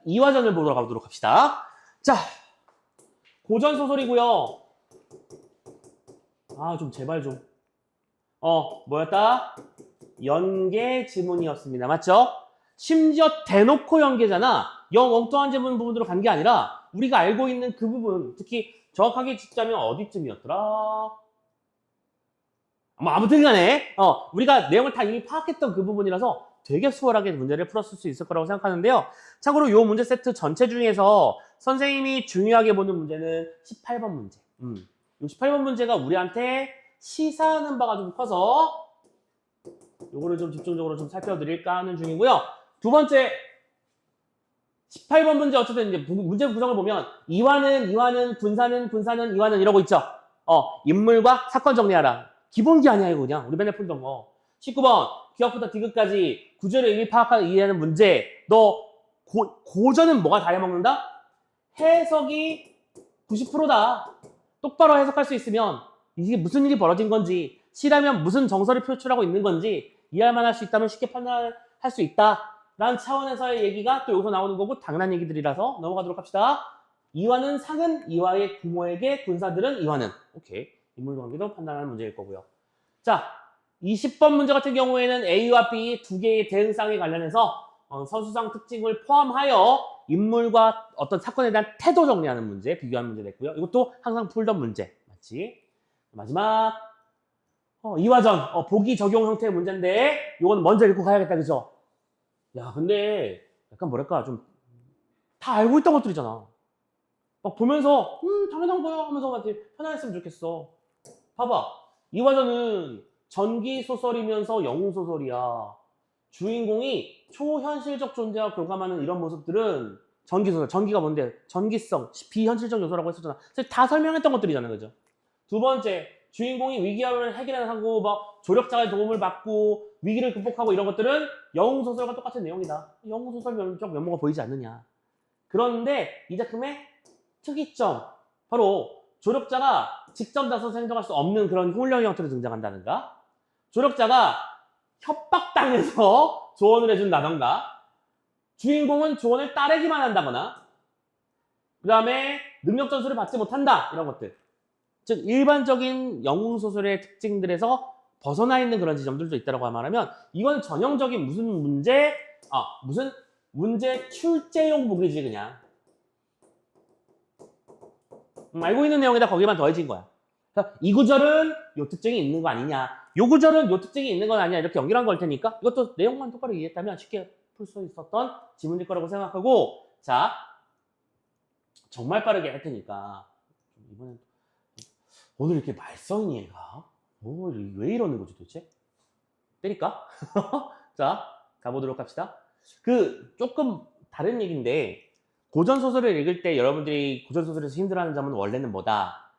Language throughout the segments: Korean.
이화전을 보러 가보도록 합시다. 자, 고전 소설이고요. 아, 좀 제발 좀. 뭐였다? 연계 지문이었습니다. 맞죠? 심지어 대놓고 연계잖아. 엉뚱한 지문 부분으로 간 게 아니라 우리가 알고 있는 그 부분, 특히 정확하게 짚자면 어디쯤이었더라? 아무튼 간에 우리가 내용을 다 이미 파악했던 그 부분이라서 되게 수월하게 문제를 풀었을 수 있을 거라고 생각하는데요. 참고로 이 문제 세트 전체 중에서 선생님이 중요하게 보는 문제는 18번 문제. 이 18번 문제가 우리한테 시사하는 바가 좀 커서 요거를 좀 집중적으로 좀 살펴드릴까 하는 중이고요. 두 번째 18번 문제 어쨌든 이제 문제 구성을 보면 이화는 군사는 이화는 이러고 있죠. 인물과 사건 정리하라. 기본기 아니야 이거 그냥 우리 맨날 풀던 거. 19번 기억부터 디귿까지 구조를 이미 파악하고 이해하는 문제. 너 고전은 뭐가 다 해먹는다? 해석이 90%다. 똑바로 해석할 수 있으면 이게 무슨 일이 벌어진 건지, 시라면 무슨 정서를 표출하고 있는 건지 이해할만 할 수 있다면 쉽게 판단할 수 있다라는 차원에서의 얘기가 또 여기서 나오는 거고 당연한 얘기들이라서 넘어가도록 합시다. 이화는 상은 이화의 부모에게, 군사들은 이화는. 오케이. 인물관계도 판단하는 문제일 거고요. 자, 20번 문제 같은 경우에는 A와 B 두 개의 대응상에 관련해서 서술상 특징을 포함하여 인물과 어떤 사건에 대한 태도 정리하는 문제, 비교하는 문제 됐고요. 이것도 항상 풀던 문제. 맞지? 마지막 이화전, 보기 적용 형태의 문제인데 이건 먼저 읽고 가야겠다, 그죠? 야, 근데 약간 뭐랄까 좀 다 알고 있던 것들이잖아. 막 보면서 당연한 거야 하면서 막 편안했으면 좋겠어. 봐봐, 이화전은 전기 소설이면서 영웅 소설이야. 주인공이 초현실적 존재와 교감하는 이런 모습들은 전기 소설. 전기가 뭔데? 전기성, 비현실적 요소라고 했었잖아. 다 설명했던 것들이잖아, 그죠? 두 번째, 주인공이 위기를 해결하고 막 조력자의 도움을 받고 위기를 극복하고 이런 것들은 영웅 소설과 똑같은 내용이다. 영웅 소설적 면모가 보이지 않느냐. 그런데 이 작품의 특이점, 바로 조력자가 직접 나서서 행동할 수 없는 그런 훈련 형태로 등장한다든가, 조력자가 협박당해서 조언을 해준다던가, 주인공은 조언을 따르기만 한다거나, 그 다음에 능력 전수를 받지 못한다, 이런 것들. 즉 일반적인 영웅 소설의 특징들에서 벗어나 있는 그런 지점들도 있다고 말하면 이건 전형적인 무슨 문제 출제용 보기지 그냥. 알고 있는 내용에다 거기만 더해진 거야. 그래서 이 구절은 요 특징이 있는 거 아니냐, 요 구절은 요 특징이 있는 건 아니냐, 이렇게 연결한 걸 테니까 이것도 내용만 똑바로 이해했다면 쉽게 풀 수 있었던 지문일 거라고 생각하고, 자 정말 빠르게 할 테니까 이번엔 오늘 이렇게 말썽이니 얘가? 왜 이러는 거지 도대체? 때릴까? 자, 가보도록 합시다. 조금 다른 얘기인데, 고전소설을 읽을 때 여러분들이 고전소설에서 힘들어하는 점은 원래는 뭐다?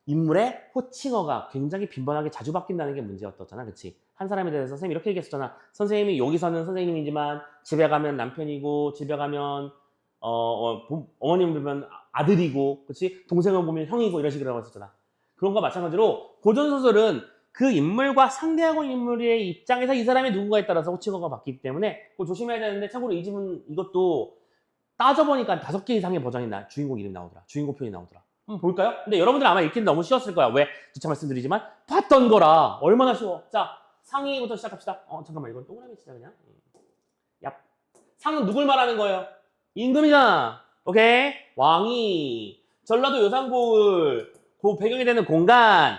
인물의 호칭어가 굉장히 빈번하게 자주 바뀐다는 게 문제였었잖아, 그치? 한 사람에 대해서 선생님이 이렇게 얘기했었잖아. 선생님이 여기서는 선생님이지만 집에 가면 남편이고, 집에 가면 어머님 보면 아들이고, 그치? 동생을 보면 형이고, 이런 식으로 했었잖아. 그런 거와 마찬가지로 고전소설은 그 인물과 상대하고 있는 인물의 입장에서 이 사람이 누군가에 따라서 호칭어가 바뀌기 때문에 그거 조심해야 되는데, 참고로 이 집은 이것도 따져보니까 5개 이상의 버전이 주인공 이름이 나오더라. 주인공 표현이 나오더라. 한번 볼까요? 근데 여러분들은 아마 읽기는 너무 쉬웠을 거야. 왜? 주차 말씀드리지만 봤던 거라 얼마나 쉬워. 자, 상의부터 시작합시다. 잠깐만, 이건 동그라미 치자 그냥. 얍. 상은 누굴 말하는 거예요? 임금이잖아. 오케이? 왕이. 전라도 요산고을. 그 배경이 되는 공간.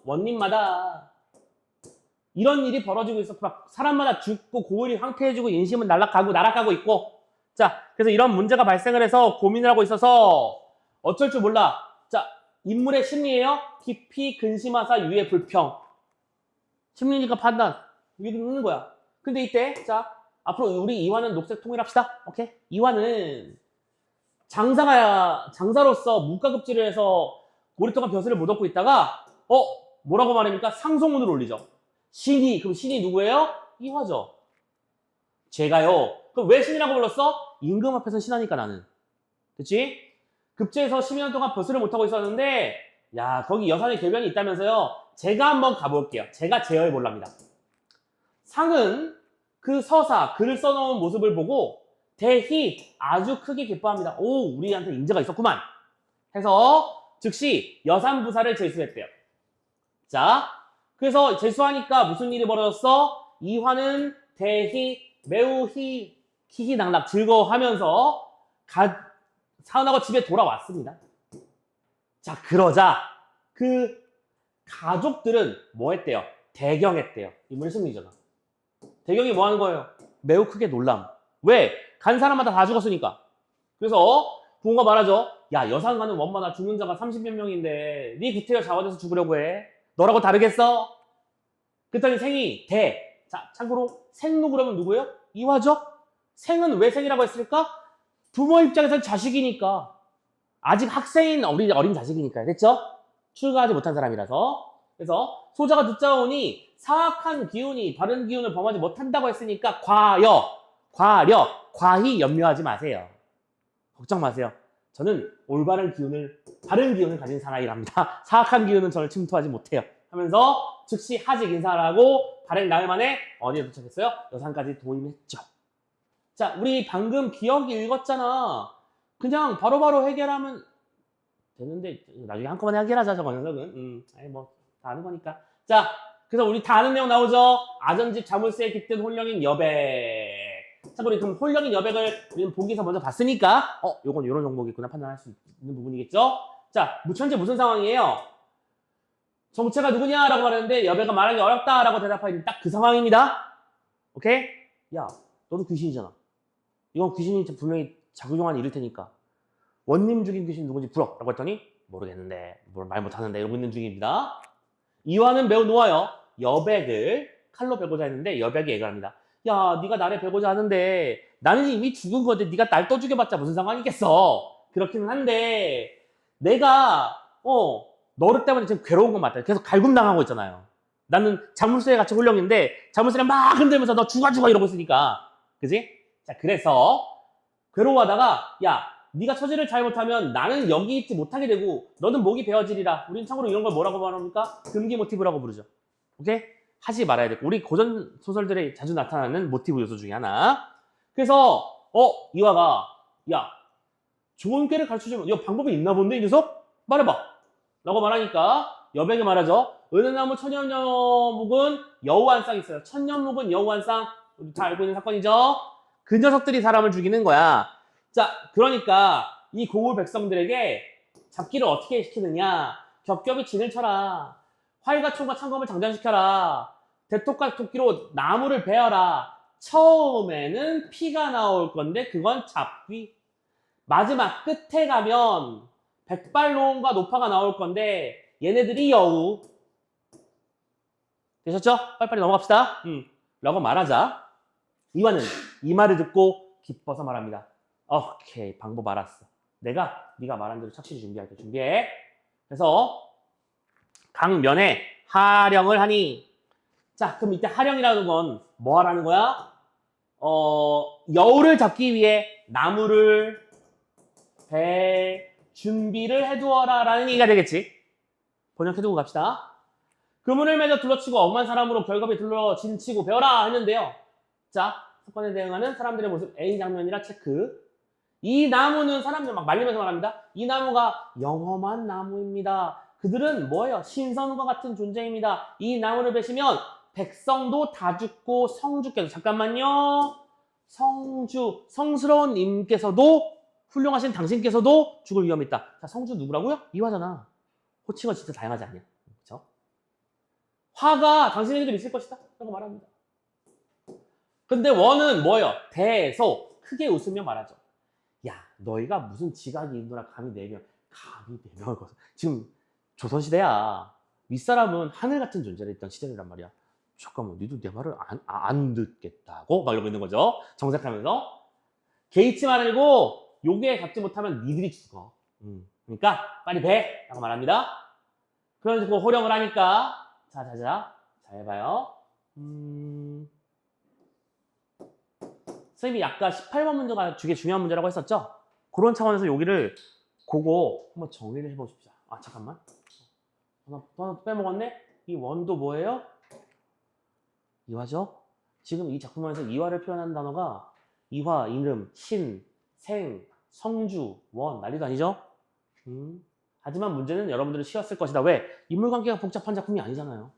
원님마다 이런 일이 벌어지고 있었고, 막 사람마다 죽고 고을이 황폐해지고 인심은 날아가고 있고. 자, 그래서 이런 문제가 발생을 해서 고민을 하고 있어서 어쩔 줄 몰라. 자, 인물의 심리예요. 깊이 근심하사 유의 불평. 심리니까 판단. 이게 있는 거야. 근데 이때 자, 앞으로 우리 이화는 녹색 통일합시다. 오케이? 이화는 장사로서 무가급제를 해서 오랫동안 벼슬을 못 얻고 있다가 뭐라고 말합니까? 상소문을 올리죠. 그럼 신이 누구예요? 이화죠. 제가요. 그럼 왜 신이라고 불렀어? 임금 앞에서 신하니까 나는. 그치? 급제에서 12년 동안 벼슬을 못하고 있었는데, 야, 거기 여산의 궤변이 있다면서요. 제가 한번 가볼게요. 제가 제어해 볼랍니다. 상은 그 글을 써놓은 모습을 보고 대희 아주 크게 기뻐합니다. 오, 우리한테 인재가 있었구만. 해서 즉시 여산부사를 제수했대요. 자, 그래서 제수하니까 무슨 일이 벌어졌어? 이화는 대희 매우 희희낙낙 즐거워하면서 사은하고 집에 돌아왔습니다. 자, 그러자 그 가족들은 뭐 했대요? 대경했대요. 인물 승리잖아. 대경이 뭐 하는 거예요? 매우 크게 놀람. 왜? 간 사람마다 다 죽었으니까. 그래서 부모가 말하죠. 야, 여산가는 원마다 죽는 자가 30몇 명인데 네 구태여 자원해서 죽으려고 해. 너라고 다르겠어? 그랬더니 생이 대. 자, 참고로 생로 그러면 누구예요? 이화죠? 생은 왜 생이라고 했을까? 부모 입장에서는 자식이니까. 아직 학생인 어린 자식이니까요. 됐죠? 출가하지 못한 사람이라서. 그래서 소자가 듣자 오니 사악한 기운이 바른 기운을 범하지 못한다고 했으니까 과히 염려하지 마세요. 걱정 마세요. 저는 올바른 기운을, 바른 기운을 가진 사나이랍니다. 사악한 기운은 저를 침투하지 못해요. 하면서 즉시 하직 인사를 하고 발행 나흘 만에 어디에 도착했어요? 여산까지 도임했죠. 자, 우리 방금 기억이 읽었잖아. 그냥 바로바로 해결하면 되는데 나중에 한꺼번에 해결하자, 저거 녀석은. 아니 뭐 다 아는 거니까. 자, 그래서 우리 다 아는 내용 나오죠? 아전집 자물쇠에 깃든 홀령인 여백. 참고로 그럼 홀령인 여백을 우리는 보기에서 먼저 봤으니까 요건 이런 종목이구나 판단할 수 있는 부분이겠죠? 자, 현재 무슨 상황이에요? 정체가 누구냐라고 말했는데 여배가 말하기 어렵다라고 대답하니 딱 그 상황입니다. 오케이? 야, 너도 귀신이잖아. 이건 귀신이 분명히 작용한 일일 테니까 원님 죽인 귀신 누군지 불어 라고 했더니 모르겠는데 뭘 말 못하는데 이러고 있는 중입니다. 이화는 매우 놓아요. 여백을 칼로 베고자 했는데 여백이 얘기를 합니다. 야, 네가 나를 베고자 하는데 나는 이미 죽은 건데 네가 날 또 죽여봤자 무슨 상관이겠어. 그렇기는 한데 내가 너를 때문에 지금 괴로운 건 맞다. 계속 갈굼당하고 있잖아요. 나는 자물쇠에 같이 홀령인데 자물쇠를 막 흔들면서 너 죽어 이러고 있으니까. 그지? 자, 그래서 괴로워하다가 야, 네가 처지를 잘못하면 나는 여기 있지 못하게 되고 너는 목이 베어지리라. 우린 참고로 이런 걸 뭐라고 말합니까? 금기 모티브라고 부르죠. 오케이? 하지 말아야 돼. 우리 고전 소설들에 자주 나타나는 모티브 요소 중에 하나. 그래서 이화가 야, 좋은 꾀를 가르쳐주면 야, 방법이 있나 본데 이 녀석? 말해봐. 라고 말하니까 여백이 말하죠. 은은나무 천년묵은 여우한쌍 있어요. 천년묵은 여우한쌍. 우리 다 알고 있는 사건이죠. 그 녀석들이 사람을 죽이는 거야. 자, 그러니까 이 고을 백성들에게 잡기를 어떻게 시키느냐. 겹겹이 진을 쳐라. 활과 총과 창검을 장전시켜라. 대토과 토끼로 나무를 베어라. 처음에는 피가 나올 건데 그건 잡기. 마지막 끝에 가면 백발로움과 노파가 나올 건데 얘네들이 여우. 되셨죠? 빨리빨리 넘어갑시다. 라고 말하자 이화는 이 말을 듣고 기뻐서 말합니다. 오케이, 방법 알았어. 내가 네가 말한 대로 착실히 준비할게. 준비해. 그래서 강면에 하령을 하니 자, 그럼 이때 하령이라는 건 뭐 하라는 거야? 여우를 잡기 위해 나무를 배 준비를 해두어라 라는 얘기가 되겠지. 번역해두고 갑시다. 그문을 맺어 둘러치고 억만 사람으로 결겁이 둘러 진치고 베어라 했는데요. 자, 사건에 대응하는 사람들의 모습 A 장면이라 체크. 이 나무는 사람들 막 말리면서 말합니다. 이 나무가 영험한 나무입니다. 그들은 뭐예요? 신선과 같은 존재입니다. 이 나무를 베시면 백성도 다 죽고 성주께서 잠깐만요. 성스러운 님께서도 훌륭하신 당신께서도 죽을 위험이 있다. 자, 성주 누구라고요? 이화잖아. 호칭은 진짜 다양하지 않냐? 그렇죠? 화가 당신에게도 있을 것이다. 라고 말합니다. 근데 원은 뭐예요? 대소 크게 웃으며 말하죠. 야, 너희가 무슨 지각이 있노라 감히 4명. 감히 4명을 거서. 지금 조선시대야. 윗사람은 하늘 같은 존재를 했던 시대란 말이야. 잠깐만, 니도 내 말을 안 듣겠다고? 막 이러고 있는 거죠. 정색하면서. 개의치 말고 요기에 갚지 못하면 니들이 죽어. 그러니까 빨리 배! 라고 말합니다. 그래서 그 호령을 하니까 자, 잘 봐요. 선생님이 아까 18번 문제가 되게 중요한 문제라고 했었죠? 그런 차원에서 여기를 그거 한번 정리를 해보십시오. 아, 잠깐만. 하나 빼먹었네? 이 원도 뭐예요? 이화죠? 지금 이 작품 안에서 이화를 표현하는 단어가 이화, 이름, 신, 생, 성주, 원 난리도 아니죠? 하지만 문제는 여러분들은 쉬웠을 것이다. 왜? 인물관계가 복잡한 작품이 아니잖아요.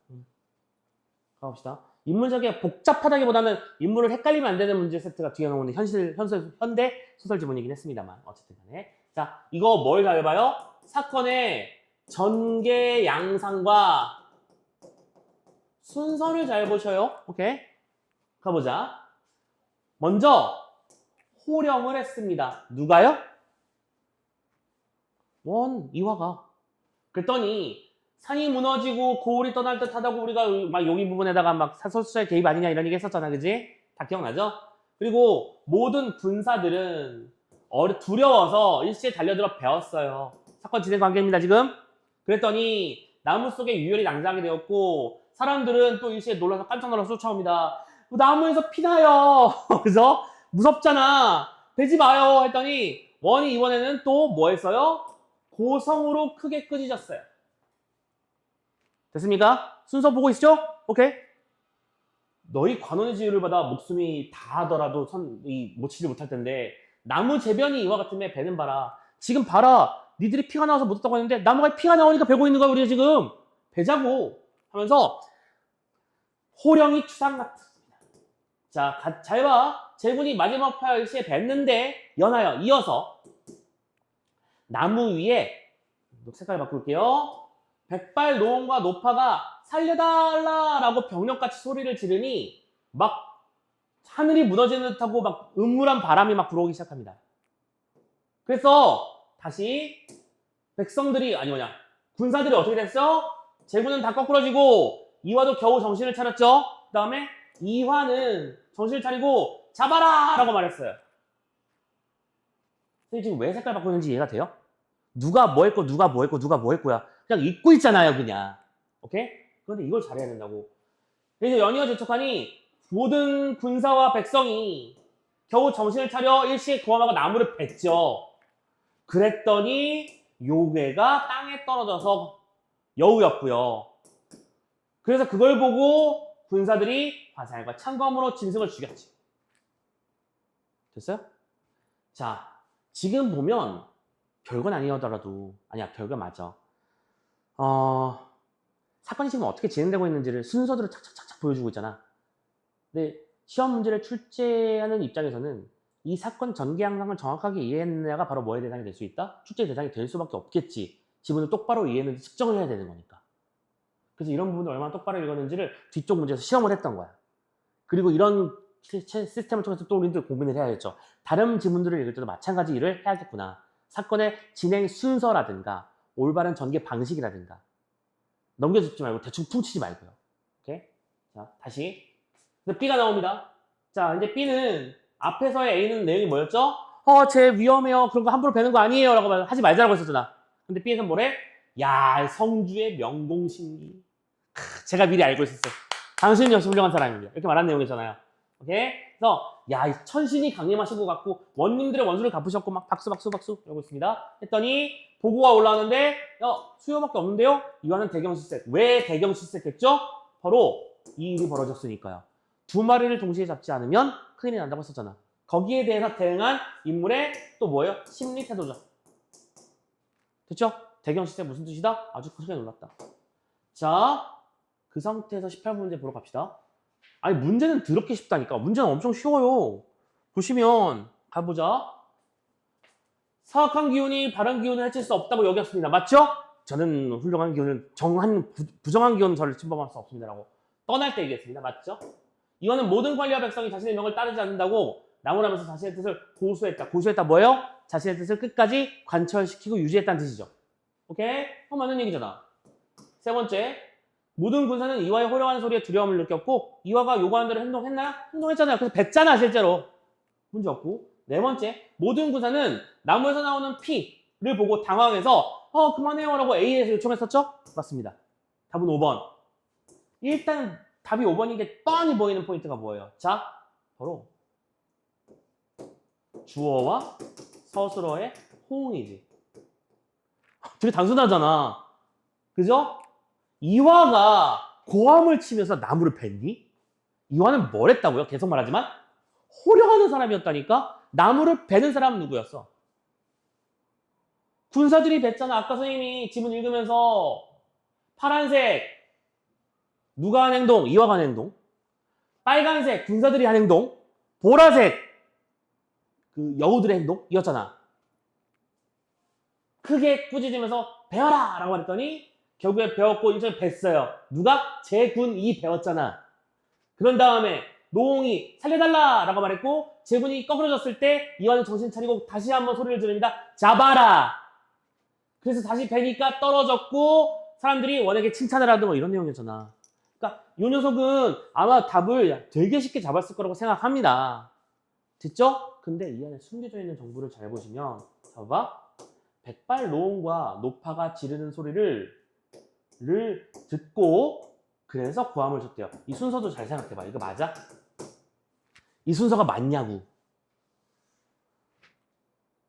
가봅시다. 인물관계가 복잡하다기보다는 인물을 헷갈리면 안 되는 문제 세트가 뒤에 나오는 현대 소설 지문이긴 했습니다만 어쨌든 간에 자 이거 뭘 잘 봐요? 사건의 전개 양상과 순서를 잘 보셔요. 오케이? 가보자. 먼저 호령을 했습니다. 누가요? 이화가. 그랬더니 산이 무너지고 고울이 떠날 듯하다고 우리가 막 여기 부분에다가 막 사설수의 개입 아니냐 이런 얘기 했었잖아. 그지? 다 기억나죠? 그리고 모든 군사들은 두려워서 일시에 달려들어 배웠어요. 사건 진행 관계입니다. 지금. 그랬더니 나무 속에 유혈이 낭자하게 되었고 사람들은 또 일시에 놀라서 깜짝 놀라서 쫓아옵니다. 나무에서 피나요. 그래서 무섭잖아. 되지 마요. 했더니 원이 이번에는 또 뭐 했어요? 고성으로 크게 끄지졌어요. 됐습니까? 순서 보고 있죠? 오케이? 너희 관원의 지위를 받아 목숨이 다하더라도 못 못할 텐데 나무 재변이 이와 같으면 배는 봐라. 지금 봐라. 니들이 피가 나와서 못 했다고 했는데 나무가 피가 나오니까 배고 있는 거야 우리가 지금. 배자고 하면서 호령이 추상 같습니다. 자, 잘 봐. 제군이 마지막 파열시에 뱉는데 연하여 이어서 나무 위에 색깔 바꿀게요. 백발 노원과 노파가 살려달라라고 병력같이 소리를 지르니 막 하늘이 무너지는 듯하고 막 음울한 바람이 막 불어오기 시작합니다. 그래서 다시 백성들이 군사들이 어떻게 됐어? 제군은 다 거꾸러지고 이화도 겨우 정신을 차렸죠. 그 다음에 이화는 정신을 차리고 잡아라! 라고 말했어요. 선생님 지금 왜 색깔 바꾸는지 이해가 돼요? 누가 뭐 했고 누가 뭐 했고 누가 뭐 했고야. 그냥 잊고 있잖아요 그냥. 오케이? 그런데 이걸 잘해야 된다고. 그래서 연이어 재촉하니 모든 군사와 백성이 겨우 정신을 차려 일시에 고함하고 나무를 뱄죠. 그랬더니 요괴가 땅에 떨어져서 여우였고요. 그래서 그걸 보고 군사들이 화살과 창검으로 짐승을 죽였지. 됐어요? 자, 지금 보면 별건 아니더라도 별거 맞아. 사건이 지금 어떻게 진행되고 있는지를 순서대로 착착착착 보여주고 있잖아. 근데 시험 문제를 출제하는 입장에서는 이 사건 전개 양상을 정확하게 이해했느냐가 바로 뭐의 대상이 될 수 있다? 출제 대상이 될 수밖에 없겠지. 지문을 똑바로 이해했는지 측정을 해야 되는 거니까. 그래서 이런 부분을 얼마나 똑바로 읽었는지를 뒤쪽 문제에서 시험을 했던 거야. 그리고 이런 시스템을 통해서 또 우리들 고민을 해야겠죠. 다른 지문들을 읽을 때도 마찬가지 일을 해야겠구나. 사건의 진행 순서라든가 올바른 전개 방식이라든가 넘겨짚지 말고 대충 퉁치지 말고요. 오케이? 자, 다시. B가 나옵니다. 자, 이제 B는 앞에서의 A는 내용이 뭐였죠? 쟤 위험해요. 그런 거 함부로 배는 거 아니에요. 라고 하지 말자라고 했었잖아. 근데 B에서는 뭐래? 야, 성주의 명공신기. 제가 미리 알고 있었어요. 당신은 역시 훌륭한 사람입니다. 이렇게 말한 내용이잖아요. 오케이? 그래서 야, 이 천신이 강림하신 것 같고 원님들의 원수를 갚으셨고 막 박수 이러고 있습니다. 했더니 보고가 올라오는데 수요밖에 없는데요? 이와는 대경실색. 왜 대경실색했죠? 바로 이 일이 벌어졌으니까요. 두 마리를 동시에 잡지 않으면 큰일이 난다고 했었잖아. 거기에 대해서 대응한 인물의 또 뭐예요? 심리 태도죠. 됐죠? 대경실색 무슨 뜻이다? 아주 크게 놀랐다. 자, 그 상태에서 18문제 보러 갑시다. 아니 문제는 더럽게 쉽다니까. 문제는 엄청 쉬워요. 보시면 가보자. 사악한 기운이 바른 기운을 해칠 수 없다고 여겼습니다. 맞죠? 저는 훌륭한 기운을 부정한 기운은 저를 침범할 수 없습니다라고 떠날 때 얘기했습니다. 맞죠? 이거는 모든 관리와 백성이 자신의 명을 따르지 않는다고 나무라면서 자신의 뜻을 고수했다. 고수했다 뭐예요? 자신의 뜻을 끝까지 관철시키고 유지했다는 뜻이죠. 오케이? 맞는 얘기잖아. 세 번째, 모든 군사는 이화의 호령하는 소리에 두려움을 느꼈고 이화가 요구하는 대로 행동했나요? 행동했잖아요. 그래서 뱉잖아 실제로. 문제 없고. 네 번째, 모든 군사는 나무에서 나오는 피를 보고 당황해서 그만해요 라고 A에서 요청했었죠? 맞습니다. 답은 5번. 일단 답이 5번인 게 뻔히 보이는 포인트가 뭐예요? 자, 바로 주어와 서술어의 호응이지. 되게 단순하잖아. 그죠? 이화가 고함을 치면서 나무를 뱉니? 이화는 뭘 했다고요? 계속 말하지만 호령하는 사람이었다니까? 나무를 베는 사람은 누구였어? 군사들이 뱄잖아. 아까 선생님이 지문 읽으면서 파란색 누가 한 행동? 이화가 한 행동. 빨간색 군사들이 한 행동. 보라색 그 여우들의 행동이었잖아. 크게 꾸짖으면서 배워라! 라고 말했더니 결국에 배웠고 일전에 뱄어요. 누가? 제군이 배웠잖아. 그런 다음에 노홍이 살려달라! 라고 말했고 제군이 꺼부러졌을 때 이완은 정신 차리고 다시 한번 소리를 지릅니다. 잡아라! 그래서 다시 배니까 떨어졌고 사람들이 원에게 칭찬을 하든 뭐 이런 내용이었잖아. 그러니까 이 녀석은 아마 답을 되게 쉽게 잡았을 거라고 생각합니다. 됐죠? 근데 이 안에 숨겨져 있는 정보를 잘 보시면 봐봐. 백발노홍과 노파가 지르는 소리를 듣고 그래서 고함을 쳤대요. 이 순서도 잘 생각해봐. 이거 맞아? 이 순서가 맞냐고.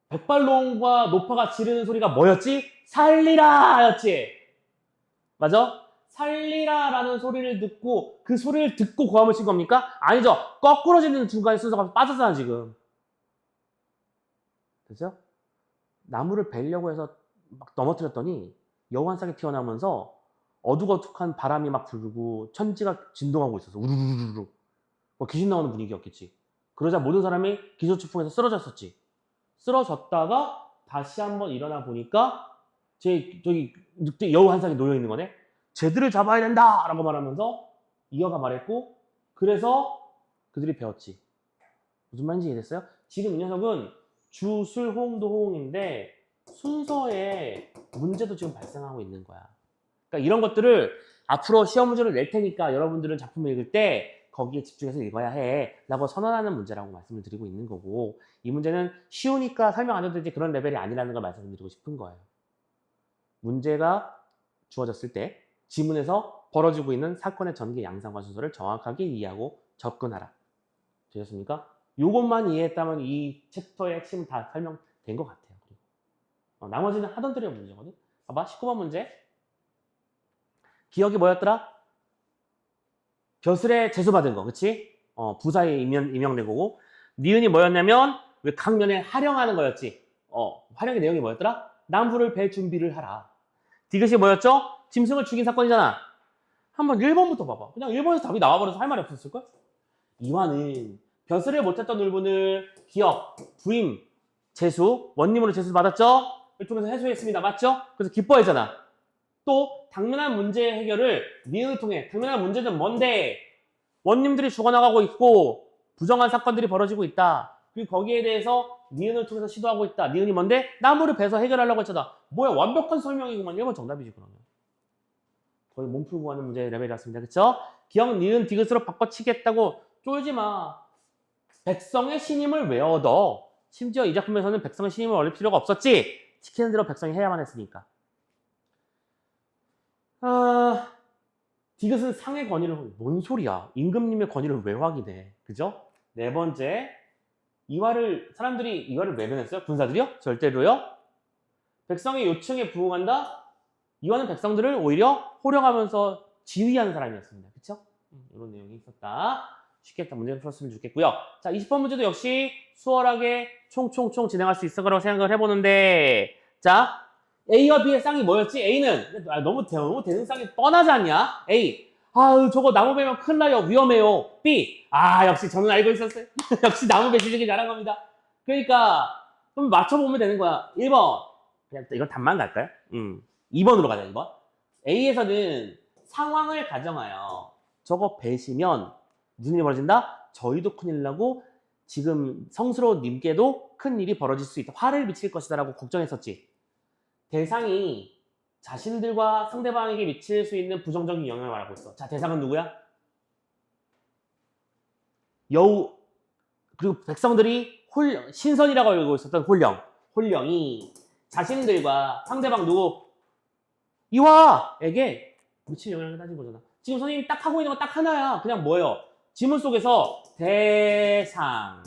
백발노홍과 노파가 지르는 소리가 뭐였지? 살리라! 였지? 맞아? 살리라 라는 소리를 듣고 그 소리를 듣고 고함을 친 겁니까? 아니죠. 거꾸로 지르는 중간에 순서가 빠졌잖아 지금. 그죠? 나무를 베려고 해서 막 넘어뜨렸더니 여우 한 쌍이 튀어나오면서 어둑어둑한 바람이 막 불고 천지가 진동하고 있었어. 우르르르르. 뭐 귀신 나오는 분위기였겠지. 그러자 모든 사람이 기소추풍에서 쓰러졌었지. 쓰러졌다가 다시 한번 일어나 보니까 저기 늑대 여우 한 쌍이 놓여 있는 거네. 쟤들을 잡아야 된다! 라고 말하면서 이어가 말했고 그래서 그들이 배웠지. 무슨 말인지 이해됐어요? 지금 이 녀석은 주술 호응도 호응인데 순서에 문제도 지금 발생하고 있는 거야. 그러니까 이런 것들을 앞으로 시험 문제를 낼 테니까 여러분들은 작품을 읽을 때 거기에 집중해서 읽어야 해 라고 선언하는 문제라고 말씀을 드리고 있는 거고 이 문제는 쉬우니까 설명 안 해도 되지 그런 레벨이 아니라는 걸 말씀드리고 싶은 거예요. 문제가 주어졌을 때 지문에서 벌어지고 있는 사건의 전개 양상과 순서를 정확하게 이해하고 접근하라. 되셨습니까? 요것만 이해했다면 이 챕터의 핵심 다 설명된 것 같아요. 나머지는 하던 대로의 문제거든. 봐봐, 19번 문제. 기억이 뭐였더라? 벼슬에 재수받은 거, 그치? 부사에 임명된 거고. 니은이 뭐였냐면 왜 강면에 활용하는 거였지. 활용의 내용이 뭐였더라? 남부를 벨 준비를 하라. 디귿이 뭐였죠? 짐승을 죽인 사건이잖아. 한번 1번부터 봐봐. 그냥 1번에서 답이 나와버려서 할 말이 없었을걸? 이화는 벼슬을 못했던 울분을 기억, 부임, 재수, 원님으로 재수 받았죠? 이쪽에서 해소했습니다. 맞죠? 그래서 기뻐했잖아. 또 당면한 문제 해결을 니은을 통해 당면한 문제는 뭔데? 원님들이 죽어나가고 있고 부정한 사건들이 벌어지고 있다. 그리고 거기에 대해서 니은을 통해서 시도하고 있다. 니은이 뭔데? 나무를 베서 해결하려고 했잖아. 뭐야 완벽한 설명이구만. 1번 정답이지 그러면. 거의 몸 풀고 가는 문제 레벨이었습니다. 그쵸? 기억, 니은, 디귿으로 바꿔치겠다고 쫄지 마. 백성의 신임을 왜 얻어? 심지어 이 작품에서는 백성의 신임을 얻을 필요가 없었지. 시키는 대로 백성이 해야만 했으니까. 디귿은 상의 권위를 뭔 소리야? 임금님의 권위를 왜 확인해? 그죠? 네 번째, 사람들이 이화를 왜 변했어요? 군사들이요? 절대로요? 백성의 요청에 부응한다? 이화는 백성들을 오히려 호령하면서 지휘하는 사람이었습니다. 그쵸? 이런 내용이 있었다. 쉽게 문제를 풀었으면 좋겠고요. 자, 20번 문제도 역시 수월하게 총총총 진행할 수 있을 거라고 생각을 해보는데 자, A와 B의 쌍이 뭐였지? A는 너무 되는 쌍이 뻔하지 않냐? A, 저거 나무 베면 큰일 나요. 위험해요. B, 역시 저는 알고 있었어요. 역시 나무 배시중이 잘한 겁니다. 그러니까 그럼 맞춰보면 되는 거야. 1번, 그냥 이건 답만 갈까요? 2번으로 가자. 2번. A에서는 상황을 가정하여 저거 배시면 무슨 일이 벌어진다? 저희도 큰일 나고 지금 성스러운님께도 큰 일이 벌어질 수 있다. 화를 미칠 것이다 라고 걱정했었지. 대상이 자신들과 상대방에게 미칠 수 있는 부정적인 영향을 말하고 있어. 자, 대상은 누구야? 여우, 그리고 백성들이 신선이라고 알고 있었던 홀령이 자신들과 상대방 누구? 이화에게 미칠 영향을 따진 거잖아. 지금 선생님이 딱 하고 있는 건 딱 하나야. 그냥 뭐예요? 지문 속에서 대상,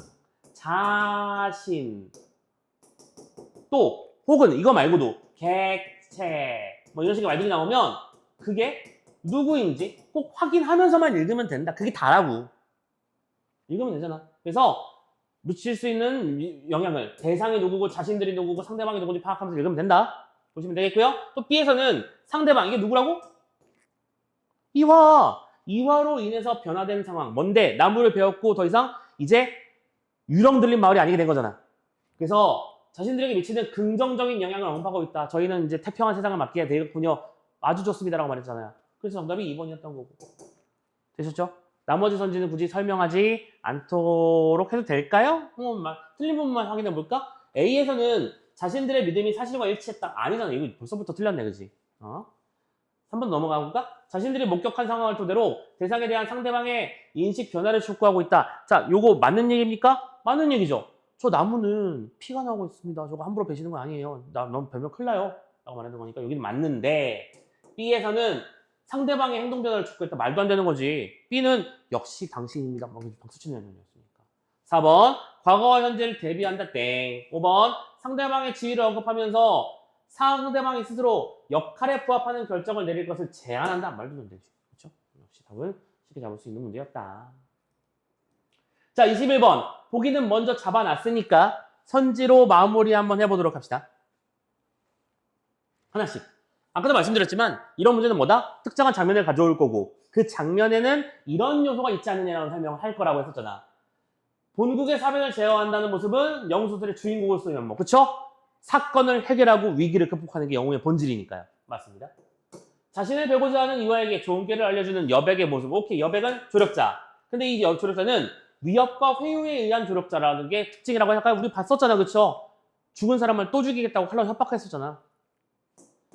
자신, 또 혹은 이거 말고도 객체 뭐 이런 식의 말들이 나오면 그게 누구인지 꼭 확인하면서만 읽으면 된다. 그게 다라고. 읽으면 되잖아. 그래서 미칠 수 있는 영향을 대상이 누구고 자신들이 누구고 상대방이 누구인지 파악하면서 읽으면 된다. 보시면 되겠고요. 또 B에서는 상대방, 이게 누구라고? 이화. 이화로 인해서 변화된 상황. 뭔데? 나무를 배웠고 더 이상 이제 유령 들린 마을이 아니게 된 거잖아. 그래서 자신들에게 미치는 긍정적인 영향을 언급하고 있다. 저희는 이제 태평한 세상을 맞게 되겠군요. 아주 좋습니다라고 말했잖아요. 그래서 정답이 2번이었던 거고. 되셨죠? 나머지 선지는 굳이 설명하지 않도록 해도 될까요? 틀린 부분만 확인해 볼까? A에서는 자신들의 믿음이 사실과 일치했다. 아니잖아. 이거 벌써부터 틀렸네, 그지? 3번 넘어가 볼까? 자신들이 목격한 상황을 토대로 대상에 대한 상대방의 인식 변화를 촉구하고 있다. 자, 요거 맞는 얘기입니까? 맞는 얘기죠. 저 나무는 피가 나오고 있습니다. 저거 함부로 베시는 거 아니에요. 너무 별명 큰일 나요. 라고 말하는 거니까 여기는 맞는데, B에서는 상대방의 행동 변화를 촉구했다. 말도 안 되는 거지. B는 역시 당신입니다. 박수 치는 연연이었으니까. 4번, 과거와 현재를 대비한다. 땡. 5번, 상대방의 지위를 언급하면서 상대방이 스스로 역할에 부합하는 결정을 내릴 것을 제안한다. 말도 안 되지. 그렇죠? 역시 답은 쉽게 잡을 수 있는 문제였다. 자, 21번. 보기는 먼저 잡아놨으니까 선지로 마무리 한번 해보도록 합시다. 하나씩. 아까도 말씀드렸지만 이런 문제는 뭐다? 특정한 장면을 가져올 거고 그 장면에는 이런 요소가 있지 않느냐라는 설명을 할 거라고 했었잖아. 본국의 사변을 제어한다는 모습은 영웅소설의 주인공을 쓰는 면목. 그쵸? 사건을 해결하고 위기를 극복하는 게 영웅의 본질이니까요. 맞습니다. 자신을 배고자 하는 이화에게 좋은 길을 알려주는 여백의 모습. 오케이, 여백은 조력자. 근데 이 조력자는 위협과 회유에 의한 조력자라는 게 특징이라고 할까요? 우리 봤었잖아, 그쵸? 죽은 사람을 또 죽이겠다고 칼로 협박했었잖아.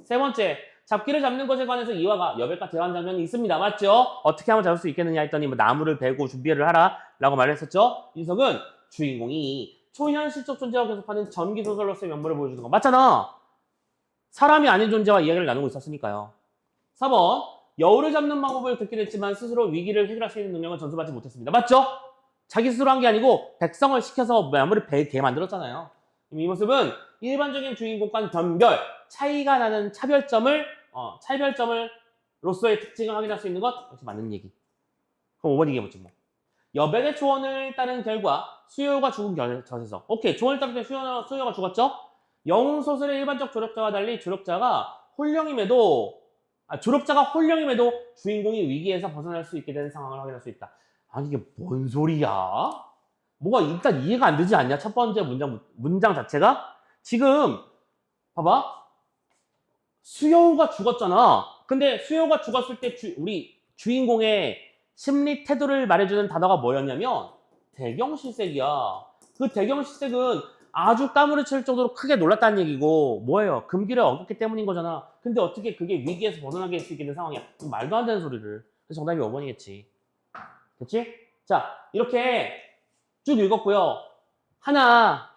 세 번째, 잡기를 잡는 것에 관해서 이화가 여백과 대화한 장면이 있습니다. 맞죠? 어떻게 하면 잡을 수 있겠느냐 했더니 뭐 나무를 베고 준비를 하라 라고 말했었죠. 인석은 주인공이 초현실적 존재와 계속하는 전기소설로서의 면모를 보여주는 거 맞잖아. 사람이 아닌 존재와 이야기를 나누고 있었으니까요. 4번, 여우를 잡는 방법을 듣긴 했지만 스스로 위기를 해결할 수 있는 능력은 전수받지 못했습니다. 맞죠? 자기 스스로 한 게 아니고 백성을 시켜서 나무를 베게 만들었잖아요. 이 모습은 일반적인 주인공과는 변별, 차이가 나는 차별점으로서의 특징을 확인할 수 있는 것 역시 맞는 얘기. 그럼 5번 얘기해보죠 뭐. 여백의 조언을 따른 결과 수요가 죽은 젖에서 오케이, 조언을 따른 수요가 죽었죠? 영웅소설의 일반적 조력자와 달리 조력자가 홀령임에도 주인공이 위기에서 벗어날 수 있게 되는 상황을 확인할 수 있다. 아니 이게 뭔 소리야? 뭐가 일단 이해가 안 되지 않냐? 첫 번째 문장 자체가 지금 봐봐, 수여우가 죽었잖아. 근데 수여우가 죽었을 때 우리 주인공의 심리 태도를 말해주는 단어가 뭐였냐면 대경실색이야. 그 대경실색은 아주 까무러칠 정도로 크게 놀랐다는 얘기고 뭐예요? 금기를 어겼기 때문인 거잖아. 근데 어떻게 그게 위기에서 벗어나게 할 수 있게 된 상황이야? 말도 안 되는 소리를. 그래서 정답이 5번이겠지. 됐지? 자, 이렇게 쭉 읽었고요. 하나,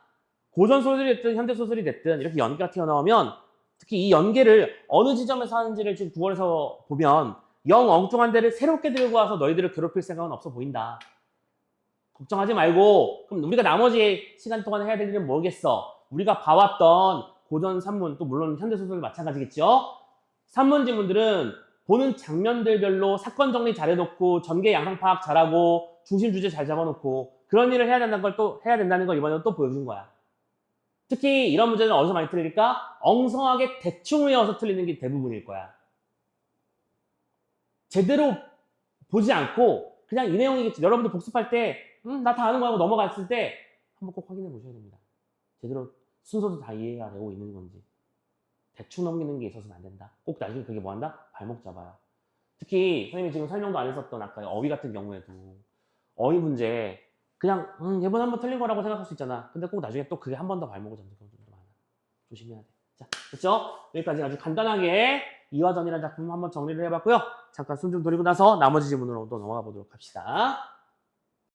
고전 소설이 됐든 현대 소설이 됐든 이렇게 연계가 튀어나오면 특히 이 연계를 어느 지점에서 하는지를 지금 9월에서 보면 영 엉뚱한 데를 새롭게 들고 와서 너희들을 괴롭힐 생각은 없어 보인다. 걱정하지 말고 그럼 우리가 나머지 시간 동안 해야 될 일은 뭐겠어? 우리가 봐왔던 고전 산문, 또 물론 현대 소설도 마찬가지겠죠? 산문 지문들은 보는 장면들별로 사건 정리 잘해놓고 전개 양상 파악 잘하고 중심 주제 잘 잡아놓고 그런 일을 해야 된다는 걸 이번에는 또 보여준 거야. 특히 이런 문제는 어디서 많이 틀릴까? 엉성하게 대충 외워서 틀리는 게 대부분일 거야. 제대로 보지 않고 그냥 이 내용이겠지. 여러분들 복습할 때 나 다 아는 거 하고 넘어갔을 때 한번 꼭 확인해 보셔야 됩니다. 제대로 순서도 다 이해가 되고 있는 건지. 대충 넘기는 게 있어서는 안 된다. 꼭 나중에 그게 뭐 한다? 발목 잡아요. 특히 선생님이 지금 설명도 안 했었던 아까 어휘 같은 경우에도 어휘 문제 그냥 이번에 한번 틀린 거라고 생각할 수 있잖아. 근데 꼭 나중에 또 그게 한 번 더 발목을 잡는 경우도 많아. 조심해야 돼. 자, 됐죠? 여기까지 아주 간단하게 이화전이라는 작품 한번 정리를 해봤고요. 잠깐 숨 좀 돌리고 나서 나머지 질문으로 또 넘어가 보도록 합시다.